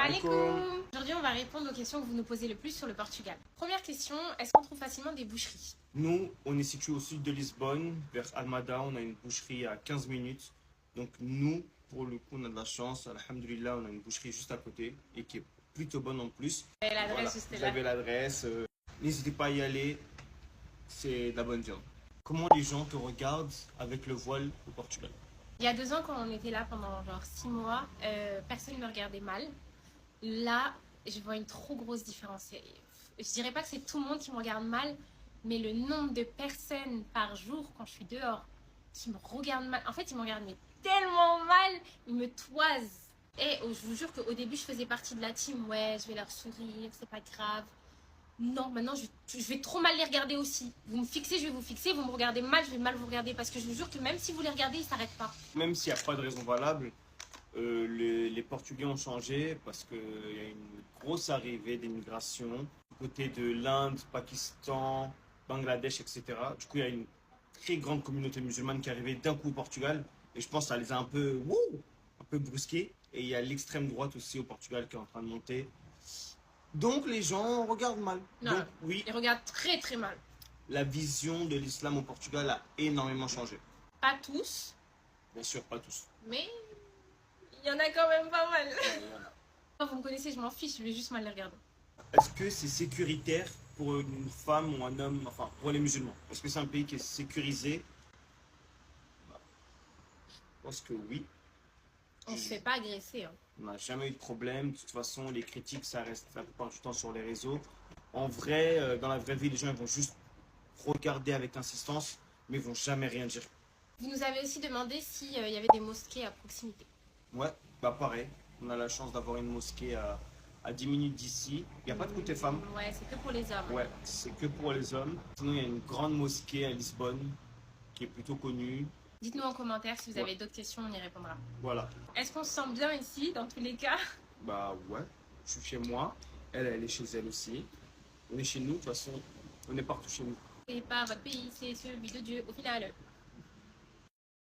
alaikum. Aujourd'hui, on va répondre aux questions que vous nous posez le plus sur le Portugal. Première question, est-ce qu'on trouve facilement des boucheries? Nous, on est situé au sud de Lisbonne, vers Almada. On a une boucherie à 15 minutes. Donc nous, pour le coup, on a de la chance. Alhamdulillah, on a une boucherie juste à côté et qui est plutôt bonne en plus. Vous avez l'adresse Voilà, juste vous là. avez l'adresse. N'hésitez pas à y aller. C'est de la bonne viande. Comment les gens te regardent avec le voile au Portugal? Il y a 2 ans, quand on était là pendant genre 6 mois, personne ne me regardait mal. Là, je vois une trop grosse différence. Je dirais pas que c'est tout le monde qui me regarde mal, mais le nombre de personnes par jour quand je suis dehors qui me regardent mal. En fait, ils me regardent mais tellement mal, ils me toisent. Et je vous jure qu'au début, je faisais partie de la team. Ouais, je vais leur sourire, c'est pas grave. Non, maintenant, je vais trop mal les regarder aussi. Vous me fixez, je vais vous fixer. Vous me regardez mal, je vais mal vous regarder. Parce que je vous jure que même si vous les regardez, ils s'arrêtent pas. Même s'il n'y a pas de raison valable, les Portugais ont changé parce qu'il y a une grosse arrivée d'immigration du côté de l'Inde, Pakistan, Bangladesh, etc. Du coup, il y a une très grande communauté musulmane qui est arrivée d'un coup au Portugal. Et je pense que ça les a un peu brusqués. Et il y a l'extrême droite aussi au Portugal qui est en train de monter. Donc les gens regardent mal. Non, Donc oui, ils regardent très très mal. la vision de l'islam au Portugal a énormément changé. Pas tous, Bien sûr, pas tous. mais il y en a quand même pas mal. Vous me connaissez, je m'en fiche, je vais juste mal les regarder. Est-ce que c'est sécuritaire pour une femme ou un homme, enfin pour les musulmans? Est-ce que c'est un pays qui est sécurisé? Je pense que oui. On se fait pas agresser. Hein. On n'a jamais eu de problème. De toute façon, les critiques, ça reste la plupart du temps sur les réseaux. En vrai, dans la vraie vie, les gens ils vont juste regarder avec insistance, mais ils vont jamais rien dire. Vous nous avez aussi demandé s'il y avait des mosquées à proximité. Ouais, bah pareil. On a la chance d'avoir une mosquée à 10 minutes d'ici. Il n'y a pas de côté femmes. Ouais, c'est que pour les hommes. Ouais, c'est que pour les hommes. Sinon, il y a une grande mosquée à Lisbonne qui est plutôt connue. Dites-nous en commentaire si vous avez d'autres questions, on y répondra. Voilà. Est-ce qu'on se sent bien ici, dans tous les cas? Bah ouais, je suis chez moi. Elle est chez elle aussi. On est chez nous, de toute façon, on est partout chez nous. Et pas votre pays, c'est celui de Dieu au final.